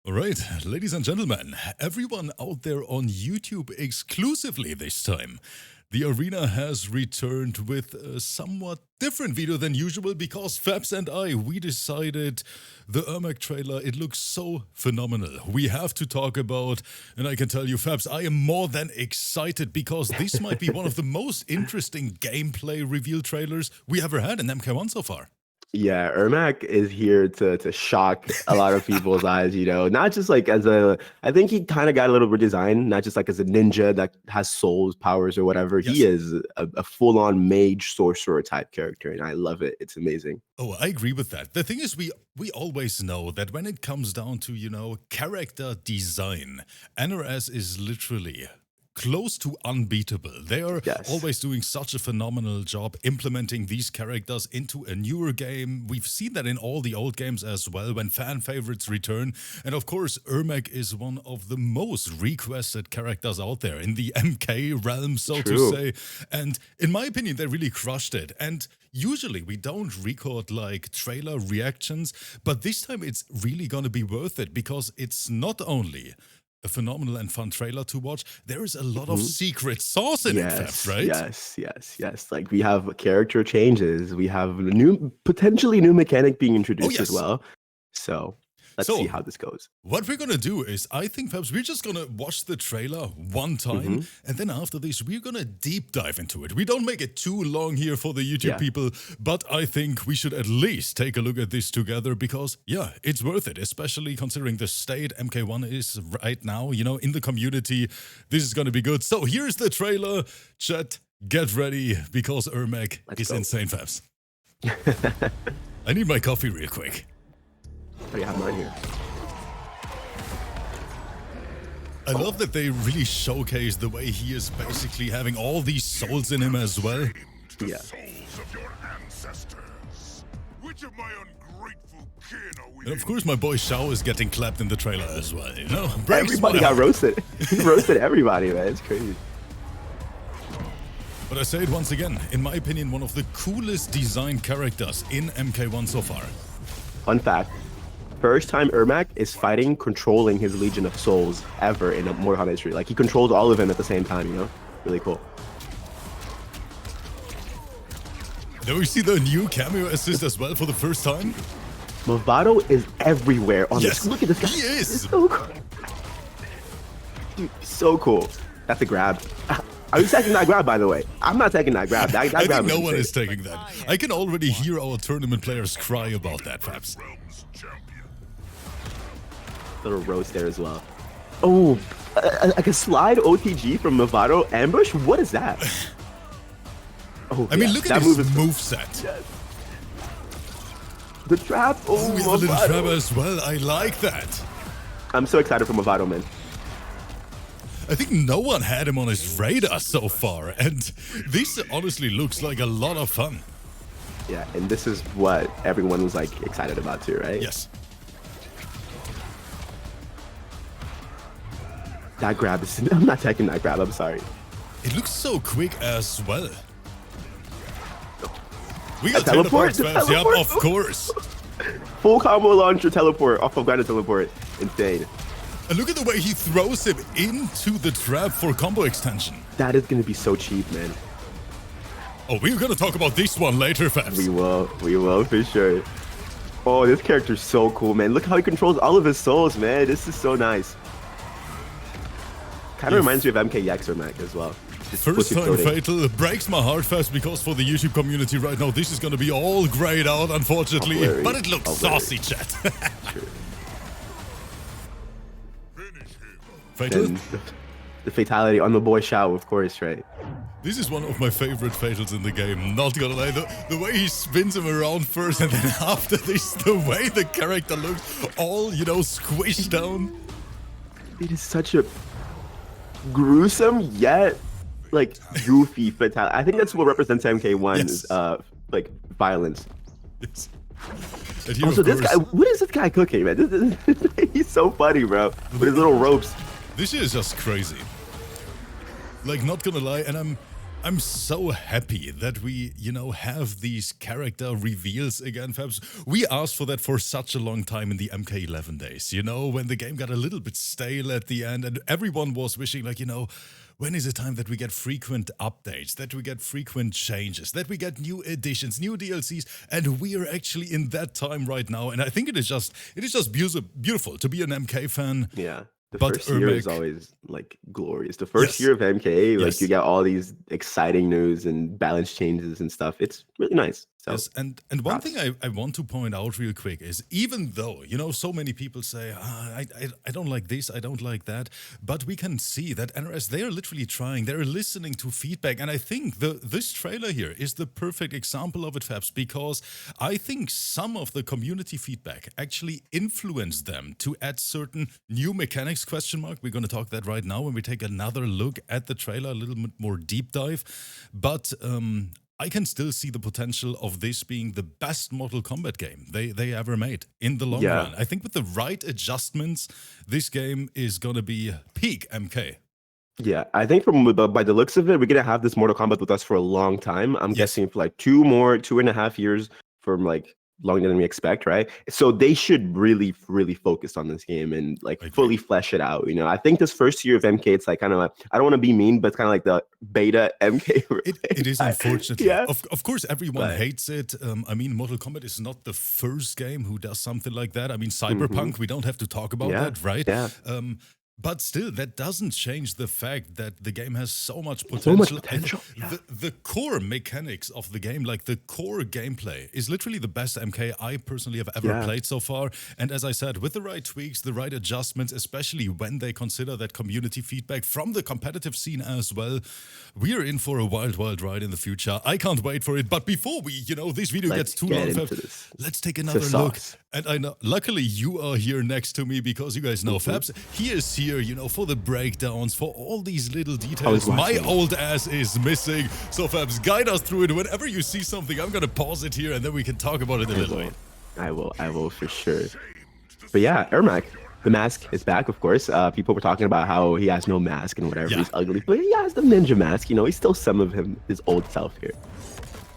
All right, ladies and gentlemen, everyone out there on YouTube exclusively this time. The arena has returned with a somewhat different video than usual because Fabs and we decided the ERMAC trailer, it looks so phenomenal. We have to talk about, and I can tell you, Fabs, I am more than excited because this might be one of the most interesting gameplay reveal trailers we ever had in MK1 so far. Yeah, Ermac is here to shock a lot of people's eyes, not just like as I think he kind of got a little redesigned, not just like as a ninja that has souls, powers, or whatever. Yes. He is a full-on mage sorcerer type character, and I love it. It's amazing. Oh, I agree with that. The thing is, we always know that when it comes down to, character design, NRS is literally close to unbeatable. They are always doing such a phenomenal job implementing these characters into a newer game. We've seen that in all the old games as well when fan favorites return. And of course, Ermac is one of the most requested characters out there in the MK realm, so to say. And in my opinion, they really crushed it. And usually we don't record like trailer reactions, but this time it's really gonna be worth it because it's not only a phenomenal and fun trailer to watch, there is a lot of secret sauce in it, right? Yes. Like we have character changes, we have potentially new mechanic being introduced as well. So let's see how this goes. What we're gonna do is, I think perhaps we're just gonna watch the trailer one time, and then after this, we're gonna deep dive into it. We don't make it too long here for the YouTube people, but I think we should at least take a look at this together because, yeah, it's worth it, especially considering the state MK1 is right now, in the community. This is gonna be good. So here's the trailer. Chat, get ready because Ermac is insane, Fabs. I need my coffee real quick. Oh, you have mine here. I love that they really showcase the way he is basically having all these souls in him as well. Yeah. And of course my boy Shao is getting clapped in the trailer as well, Everybody got roasted. He roasted everybody, man. It's crazy. But I say it once again, in my opinion, one of the coolest designed characters in MK1 so far. Fun fact. First time Ermac is fighting, controlling his Legion of Souls ever in Mortal Kombat history. Like, he controls all of them at the same time, Really cool. Now we see the new cameo assist as well for the first time. Movado is everywhere on this. Look at this guy. He is. It's so cool. Dude, so cool. That's a grab. Are you taking that grab, by the way? I'm not taking that grab. That I grab think no one is taking that. I can already hear our tournament players cry about that, Fabs. Little roast there as well. Oh, like a slide OTG from Movado ambush? What is that? Oh, I mean, look at his moveset. Yes. The trap. Oh, with the little trap as well. I like that. I'm so excited for Movado, man. I think no one had him on his radar so far, and this honestly looks like a lot of fun. Yeah, and this is what everyone was like excited about too, right? Yes. That grab is... I'm not taking that grab, I'm sorry. It looks so quick as well. We got teleport, Yep, of course. Full combo launcher teleport, off of ground teleport. Insane. And look at the way he throws him into the trap for combo extension. That is going to be so cheap, man. Oh, we're going to talk about this one later, Fabs. We will for sure. Oh, this character's so cool, man. Look how he controls all of his souls, man. This is so nice. Kind of reminds me of MKX or Mac as well. First time fatal breaks my heart fast because for the YouTube community right now, this is going to be all grayed out, unfortunately. But it looks saucy, chat. Fatal? The fatality on the boy Shao, of course, right? This is one of my favorite fatals in the game, not gonna lie. The way he spins him around first and then after this, the way the character looks all, squished down. It is such a gruesome yet like goofy fatality. I think that's what represents MK1's like violence. Yes. Also, this guy, what is this guy cooking, man? He's so funny, bro. With his little ropes. This is just crazy. Like, not gonna lie, and I'm so happy that we, have these character reveals again, Fabs. We asked for that for such a long time in the MK11 days, when the game got a little bit stale at the end and everyone was wishing, like, when is it time that we get frequent updates, that we get frequent changes, that we get new additions, new DLCs, and we are actually in that time right now. And I think it is just beautiful to be an MK fan. Yeah. The but first year is always like glorious. The first year of MK, like you get all these exciting news and balance changes and stuff. It's really nice. So, yes, and one thing I want to point out real quick is, even though, so many people say, I don't like this, I don't like that, but we can see that NRS, they are literally trying, they're listening to feedback, and I think this trailer here is the perfect example of it, Fabs, because I think some of the community feedback actually influenced them to add certain new mechanics, ? We're going to talk that right now when we take another look at the trailer, a little bit more deep dive, but I can still see the potential of this being the best Mortal Kombat game they ever made in the long run. I think with the right adjustments, this game is going to be peak MK. Yeah, I think by the looks of it, we're going to have this Mortal Kombat with us for a long time. I'm guessing for like 2.5 years from like longer than we expect, right? So they should really, really focus on this game and like fully flesh it out. I think this first year of MK, it's like kind of like, I don't want to be mean, but it's kind of like the beta MK. It is, unfortunately. Of course, everyone hates it. I mean, Mortal Kombat is not the first game who does something like that. I mean, Cyberpunk, we don't have to talk about that, right? Yeah. But still, that doesn't change the fact that the game has so much potential. The core mechanics of the game, like the core gameplay, is literally the best MK I personally have ever played so far. And as I said, with the right tweaks, the right adjustments, especially when they consider that community feedback from the competitive scene as well, we are in for a wild, wild ride in the future. I can't wait for it. But before we, this video gets too long, let's take another look. And I know, luckily, you are here next to me because you guys know Fabs. He is here, for the breakdowns, for all these little details. My old ass is missing. So Fabs, guide us through it. Whenever you see something, I'm going to pause it here and then we can talk about it a little bit. I will for sure. But yeah, Ermac, the mask is back, of course. People were talking about how he has no mask and whatever. He's ugly, but he has the ninja mask. He's still some of his old self here,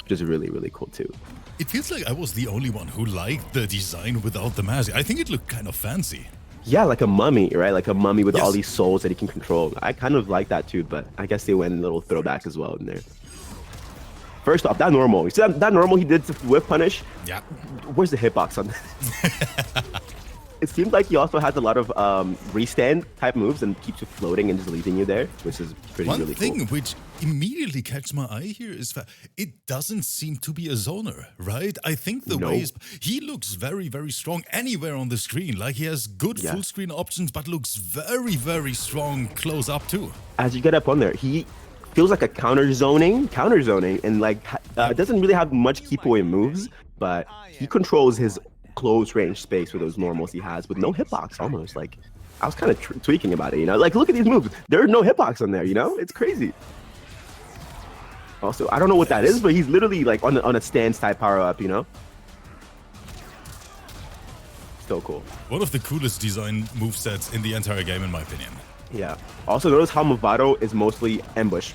which is really, really cool too. It feels like I was the only one who liked the design without the mask. I think it looked kind of fancy. Yeah, like a mummy, right? Like a mummy with all these souls that he can control. I kind of like that too, but I guess they went a little throwback as well in there. First off, that normal. You see that normal he did to whip punish? Yeah. Where's the hitbox on that? It seems like he also has a lot of restand type moves and keeps you floating and just leaving you there, which is really cool. One thing which immediately catches my eye here is that it doesn't seem to be a zoner, right? I think the way he looks very, very strong anywhere on the screen. Like he has good full screen options, but looks very, very strong close up too. As you get up on there, he feels like a counter zoning, and like doesn't really have much keep away moves, but he controls his close range space with those normals he has with no hitbox almost. Like I was kind of tweaking about it, like look at these moves, there are no hitbox on there, it's crazy. Also, I don't know what that is, but he's literally like on a stance type power up, Still cool. One of the coolest design movesets in the entire game, in my opinion. Yeah. Also, notice how Movado is mostly ambush.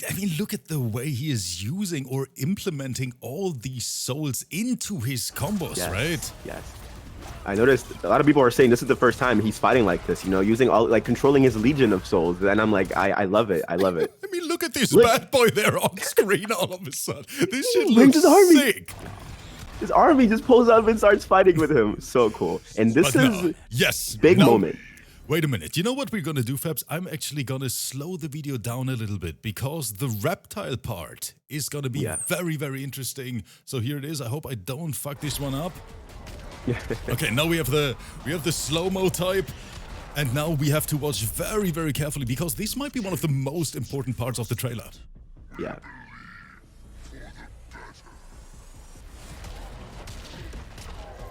I mean, look at the way he is using or implementing all these souls into his combos, right? Yes. I noticed a lot of people are saying this is the first time he's fighting like this, using all, like controlling his legion of souls. And I'm like, I love it. I love it. I mean, look at this bad boy there on screen all of a sudden. This shit looks sick. His army just pulls up and starts fighting with him. So cool. And this is big moment. Wait a minute. You know what we're going to do, Fabs? I'm actually going to slow the video down a little bit because the reptile part is going to be very, very interesting. So here it is. I hope I don't fuck this one up. Okay, now we have the slow-mo type. And now we have to watch very, very carefully because this might be one of the most important parts of the trailer. Yeah.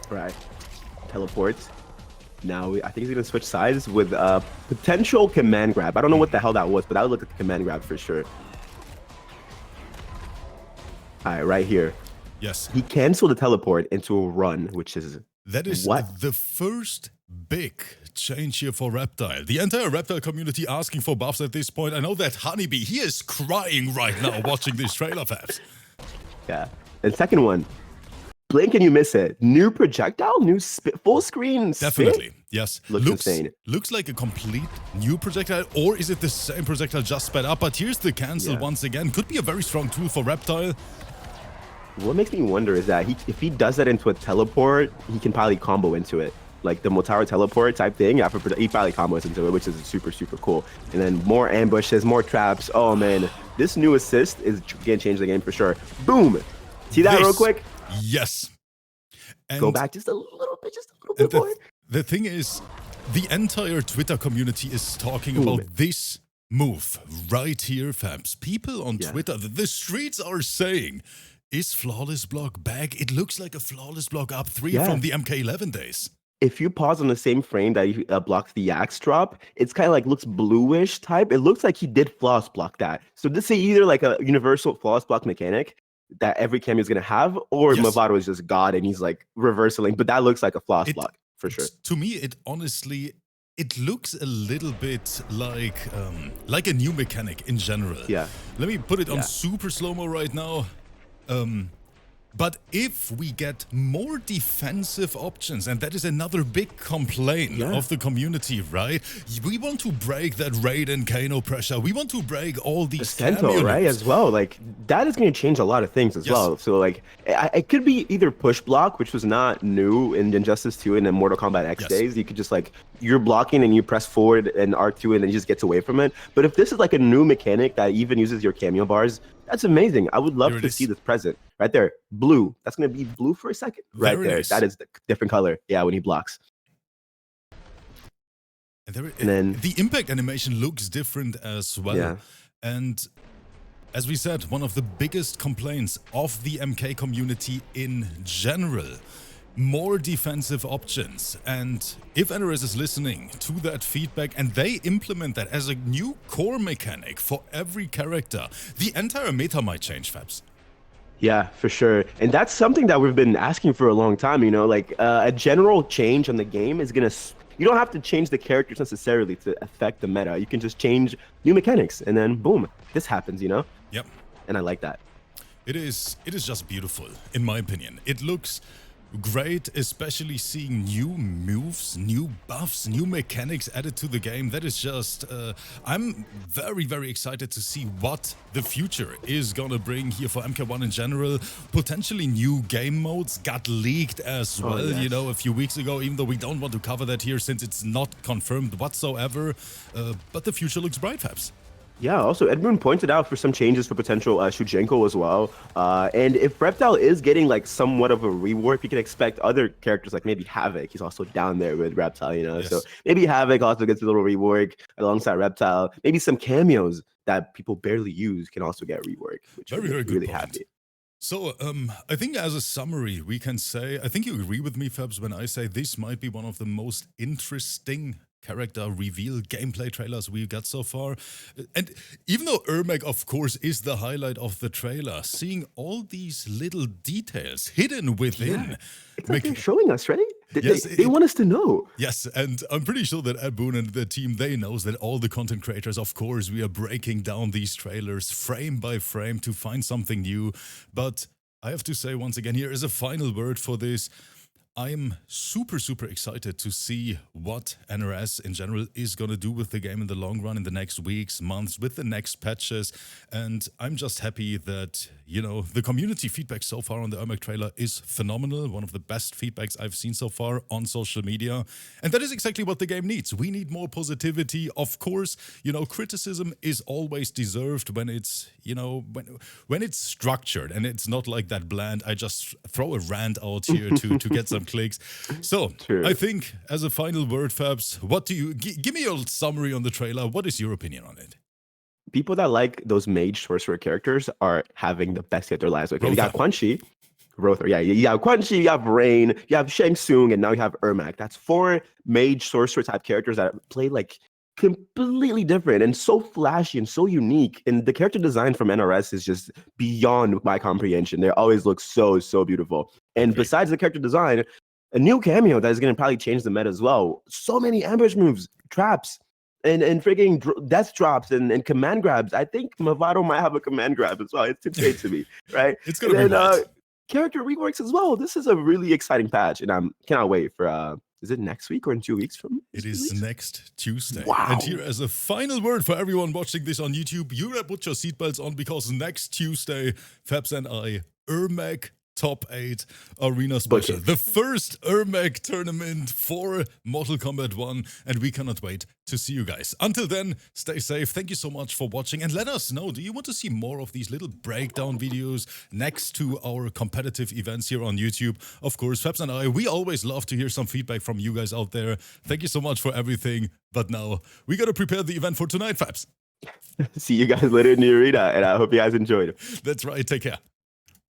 Right. Teleports. Now, I think he's going to switch sides with a potential command grab. I don't know what the hell that was, but that would look like a command grab for sure. All right, right here. Yes. He canceled the teleport into a run, which is... That is the first big change here for Reptile. The entire Reptile community asking for buffs at this point. I know that Honeybee, he is crying right now watching this trailer, Fabs. Yeah. And second one, blink and you miss it. New projectile, new full screen spit? Definitely, yes. Looks insane. Looks like a complete new projectile, or is it the same projectile just sped up? But here's the cancel once again. Could be a very strong tool for Reptile. What makes me wonder is that if he does that into a teleport, he can probably combo into it. Like the Motaro teleport type thing, he probably combos into it, which is super, super cool. And then more ambushes, more traps. Oh man, this new assist is gonna change the game for sure. Boom! See that real quick? Yes. And go back just a little bit more. The thing is, the entire Twitter community is talking about this move right here, Fabs. People on Twitter, the streets are saying, is Flawless Block back? It looks like a Flawless Block up 3 from the MK11 days. If you pause on the same frame that he blocks the Axe drop, it's kind of like looks bluish type. It looks like he did Flawless Block that. So this is either like a universal Flawless Block mechanic that every cameo is going to have, or Movado is just God and he's like reversing. But that looks like a Flawless Block for sure. To me, it honestly, it looks a little bit like a new mechanic in general. Yeah. Let me put it on super slow-mo right now. But if we get more defensive options, and that is another big complaint of the community, right? We want to break that Raid and Kano pressure. We want to break all these Sento, right, as well. Like, that is going to change a lot of things as well. So, like, it could be either push block, which was not new in Injustice 2 and in Mortal Kombat X days. You could just, like, you're blocking and you press forward and R2 and then he just gets away from it. But if this is, like, a new mechanic that even uses your cameo bars, that's amazing. I would love to see this present. Right there, blue. That's going to be blue for a second. Right there. Nice. That is the different color. Yeah, when he blocks. And then the impact animation looks different as well. Yeah. And as we said, one of the biggest complaints of the MK community in general, more defensive options. And if NRS is listening to that feedback and they implement that as a new core mechanic for every character, the entire meta might change, Fabs. Yeah, for sure. And that's something that we've been asking for a long time, you know, like a general change on the game is going to, you don't have to change the characters necessarily to affect the meta. You can just change new mechanics and then boom, this happens, you know? Yep. And I like that. It is just beautiful, in my opinion. It looks great, especially seeing new moves, new buffs, new mechanics added to the game. That is just, I'm very, very excited to see what the future is gonna bring here for MK1 in general. Potentially new game modes got leaked as well, you know, a few weeks ago, even though we don't want to cover that here since it's not confirmed whatsoever. But the future looks bright, Fabs. Yeah, also Edmund pointed out for some changes for potential Shujenko as well. And if Reptile is getting like somewhat of a rework, you can expect other characters like maybe Havoc. He's also down there with Reptile, you know. So maybe Havoc also gets a little rework alongside Reptile. Maybe some cameos that people barely use can also get rework, which very good really point. happy. So, I think as a summary, we can say, I think you agree with me, Fabs, when I say this might be one of the most interesting character reveal gameplay trailers we got so far. And even though ERMAC, of course, is the highlight of the trailer, seeing all these little details hidden within. It's like they're showing us, right? They want us to know. Yes, and I'm pretty sure that Ed Boon and the team, they knows that all the content creators, of course, we are breaking down these trailers frame by frame to find something new. But I have to say once again, here is a final word for this. I'm super, super excited to see what NRS in general is going to do with the game in the long run, in the next weeks, months, with the next patches. And I'm just happy that, you know, the community feedback so far on the ERMAC trailer is phenomenal. One of the best feedbacks I've seen so far on social media. And that is exactly what the game needs. We need more positivity. Of course, you know, criticism is always deserved when it's, you know, when it's structured and it's not like that bland. I just throw a rant out here to get some clicks. So I think as a final word, Fabs, what do you give me your summary on the trailer? What is your opinion on it? People that like those mage sorcerer characters are having the best day of their lives. Okay, you got Quan Chi, Rother, you have Quan Chi, you have Rain, you have Shang Tsung, and now you have ERMAC. That's 4 mage sorcerer type characters that play like completely different and so flashy and so unique. And the character design from NRS is just beyond my comprehension. They always look so beautiful. And besides the character design, a new cameo that is going to probably change the meta as well. So many ambush moves, traps, and freaking death drops and command grabs. I think Movado might have a command grab as well. It's too great to me, right? It's going to be right. Character reworks as well. This is a really exciting patch, and I cannot wait for. Is it next week or in 2 weeks from? It is next Tuesday. Wow. And here as a final word for everyone watching this on YouTube, you gotta put your seatbelts on because next Tuesday, Fabs and I, ERMAC Top 8 Arena Special. The first ERMAC tournament for Mortal Kombat 1, and we cannot wait to see you guys. Until then, stay safe. Thank you so much for watching, and let us know, do you want to see more of these little breakdown videos next to our competitive events here on YouTube? Of course, Fabs and I, we always love to hear some feedback from you guys out there. Thank you so much for everything, but now we gotta prepare the event for tonight, Fabs. See you guys later in the arena, and I hope you guys enjoyed it. That's right. Take care.